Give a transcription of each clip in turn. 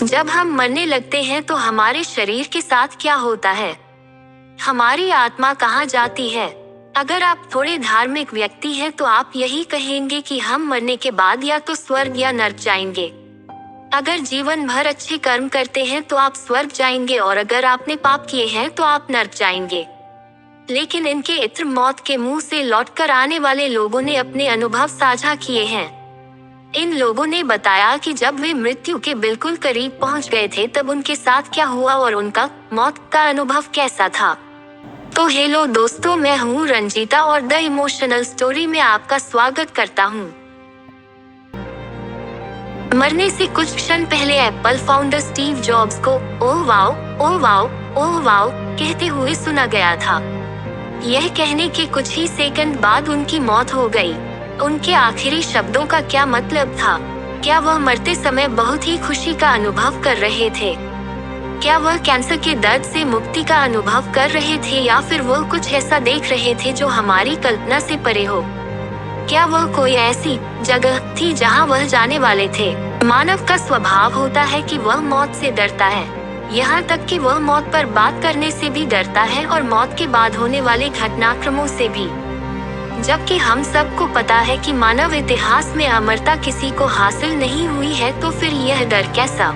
जब हम मरने लगते हैं तो हमारे शरीर के साथ क्या होता है? हमारी आत्मा कहाँ जाती है? अगर आप थोड़े धार्मिक व्यक्ति हैं तो आप यही कहेंगे कि हम मरने के बाद या तो स्वर्ग या नर्क जाएंगे। अगर जीवन भर अच्छे कर्म करते हैं तो आप स्वर्ग जाएंगे और अगर आपने पाप किए हैं तो आप नर्क जाएंगे। लेकिन इनके इत्र मौत के मुंह से लौटकर आने वाले लोगों ने अपने अनुभव साझा किए हैं। इन लोगों ने बताया कि जब वे मृत्यु के बिल्कुल करीब पहुंच गए थे तब उनके साथ क्या हुआ और उनका मौत का अनुभव कैसा था। तो हेलो दोस्तों, मैं हूँ रंजीता और द इमोशनल स्टोरी में आपका स्वागत करता हूँ। मरने से कुछ क्षण पहले एप्पल फाउंडर स्टीव जॉब्स को oh wow, oh wow, oh wow कहते हुए सुना गया था। यह कहने के कुछ ही सेकंड बाद उनकी मौत हो गई। उनके आखिरी शब्दों का क्या मतलब था? क्या वह मरते समय बहुत ही खुशी का अनुभव कर रहे थे? क्या वह कैंसर के दर्द से मुक्ति का अनुभव कर रहे थे या फिर वह कुछ ऐसा देख रहे थे जो हमारी कल्पना से परे हो? क्या वह कोई ऐसी जगह थी जहां वह जाने वाले थे? मानव का स्वभाव होता है कि वह मौत से डरता है, यहाँ तक कि वह मौत पर बात करने से भी डरता है और मौत के बाद होने वाले घटनाक्रमों से भी। जबकि हम सबको पता है कि मानव इतिहास में अमरता किसी को हासिल नहीं हुई है, तो फिर यह डर कैसा,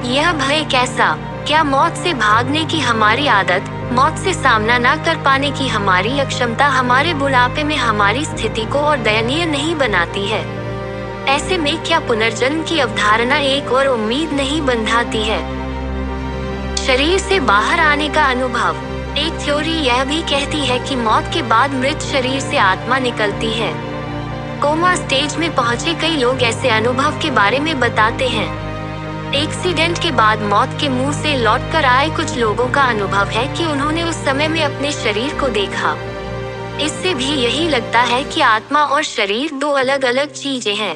यह भय कैसा? क्या मौत से भागने की हमारी आदत, मौत से सामना न कर पाने की हमारी अक्षमता हमारे बुढ़ापे में हमारी स्थिति को और दयनीय नहीं बनाती है? ऐसे में क्या पुनर्जन्म की अवधारणा एक और उम्मीद नहीं बंधाती है? शरीर से बाहर आने का अनुभव। एक थ्योरी यह भी कहती है कि मौत के बाद मृत शरीर से आत्मा निकलती है। कोमा स्टेज में पहुंचे कई लोग ऐसे अनुभव के बारे में बताते हैं। एक्सीडेंट के बाद मौत के मुंह से लौटकर आए कुछ लोगों का अनुभव है कि उन्होंने उस समय में अपने शरीर को देखा। इससे भी यही लगता है कि आत्मा और शरीर दो अलग अलग चीजें हैं,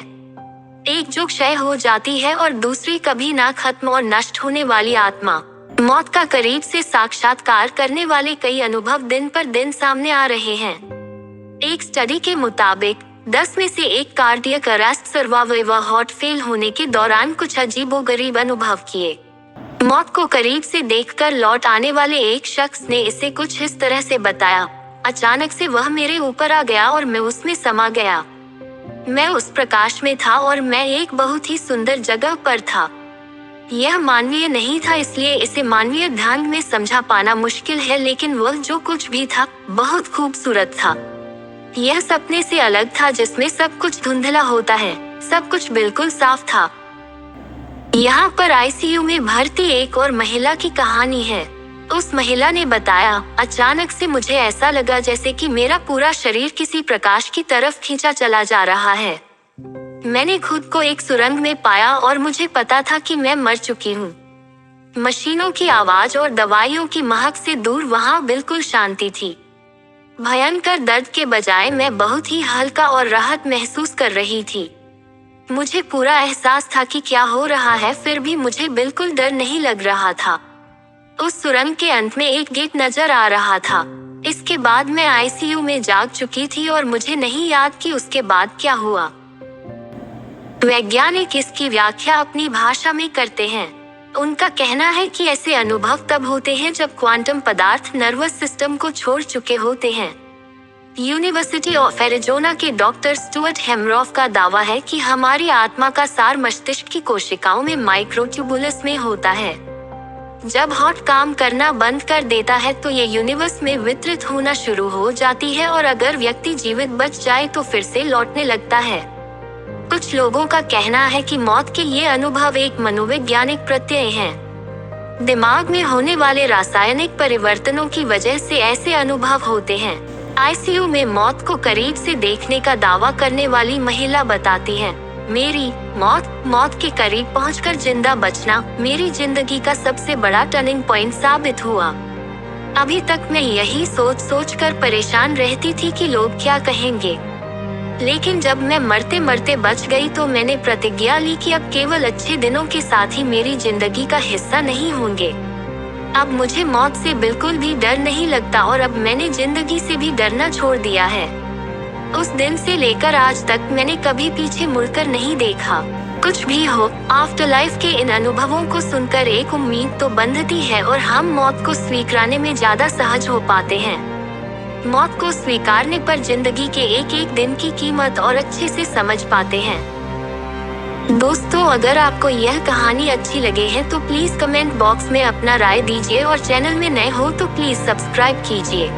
एक जो क्षय हो जाती है और दूसरी कभी ना खत्म और नष्ट होने वाली आत्मा। मौत का करीब से साक्षात्कार करने वाले कई अनुभव दिन पर दिन सामने आ रहे हैं। एक स्टडी के मुताबिक 10 में से एक cardiac arrest survivor heart fail होने के दौरान कुछ अजीबोगरीब अनुभव किए। मौत को करीब से देखकर लौट आने वाले एक शख्स ने इसे कुछ इस तरह से बताया, अचानक से वह मेरे ऊपर आ गया और मैं उसमें समा गया। मैं उस प्रकाश में था और मैं एक बहुत ही सुंदर जगह पर था। यह मानवीय नहीं था, इसलिए इसे मानवीय ढंग में समझा पाना मुश्किल है, लेकिन वह जो कुछ भी था बहुत खूबसूरत था। यह सपने से अलग था जिसमें सब कुछ धुंधला होता है, सब कुछ बिल्कुल साफ था। यहाँ पर आईसीयू में भर्ती एक और महिला की कहानी है। उस महिला ने बताया, अचानक से मुझे ऐसा लगा जैसे कि मेरा पूरा शरीर किसी प्रकाश की तरफ खींचा चला जा रहा है। मैंने खुद को एक सुरंग में पाया और मुझे पता था कि मैं मर चुकी हूँ। मशीनों की आवाज और दवाइयों की महक से दूर वहाँ बिल्कुल शांति थी। भयंकर दर्द के बजाय मैं बहुत ही हल्का और राहत महसूस कर रही थी। मुझे पूरा एहसास था कि क्या हो रहा है, फिर भी मुझे बिल्कुल डर नहीं लग रहा था। उस सुरंग के अंत में एक गेट नजर आ रहा था। इसके बाद मैं आईसीयू में जाग चुकी थी और मुझे नहीं याद कि उसके बाद क्या हुआ। वैज्ञानिक इसकी व्याख्या अपनी भाषा में करते हैं। उनका कहना है कि ऐसे अनुभव तब होते हैं जब क्वांटम पदार्थ नर्वस सिस्टम को छोड़ चुके होते हैं। यूनिवर्सिटी ऑफ एरिज़ोना के डॉक्टर स्टुअर्ट हेमरॉफ का दावा है कि हमारी आत्मा का सार मस्तिष्क की कोशिकाओं में माइक्रोट्यूबुलस में होता है। जब हार्ट काम करना बंद कर देता है तो ये यूनिवर्स में वितरित होना शुरू हो जाती है और अगर व्यक्ति जीवित बच जाए तो फिर से लौटने लगता है। कुछ लोगों का कहना है कि मौत के ये अनुभव एक मनोवैज्ञानिक प्रत्यय हैं। दिमाग में होने वाले रासायनिक परिवर्तनों की वजह से ऐसे अनुभव होते हैं। आईसीयू में मौत को करीब से देखने का दावा करने वाली महिला बताती है, मेरी मौत के करीब पहुंचकर जिंदा बचना मेरी जिंदगी का सबसे बड़ा टर्निंग पॉइंट साबित हुआ। अभी तक मैं यही सोच कर परेशान रहती थी कि लोग क्या कहेंगे, लेकिन जब मैं मरते मरते बच गई तो मैंने प्रतिज्ञा ली कि अब केवल अच्छे दिनों के साथ ही मेरी जिंदगी का हिस्सा नहीं होंगे। अब मुझे मौत से बिल्कुल भी डर नहीं लगता और अब मैंने जिंदगी से भी डरना छोड़ दिया है। उस दिन से लेकर आज तक मैंने कभी पीछे मुड़कर नहीं देखा। कुछ भी हो, आफ्टर लाइफ के इन अनुभवों को सुनकर एक उम्मीद तो बंधती है और हम मौत को स्वीकारने में ज्यादा सहज हो पाते हैं। मौत को स्वीकारने पर जिंदगी के एक एक दिन की कीमत और अच्छे से समझ पाते हैं। दोस्तों, अगर आपको यह कहानी अच्छी लगे है तो प्लीज कमेंट बॉक्स में अपना राय दीजिए और चैनल में नए हो तो प्लीज सब्सक्राइब कीजिए।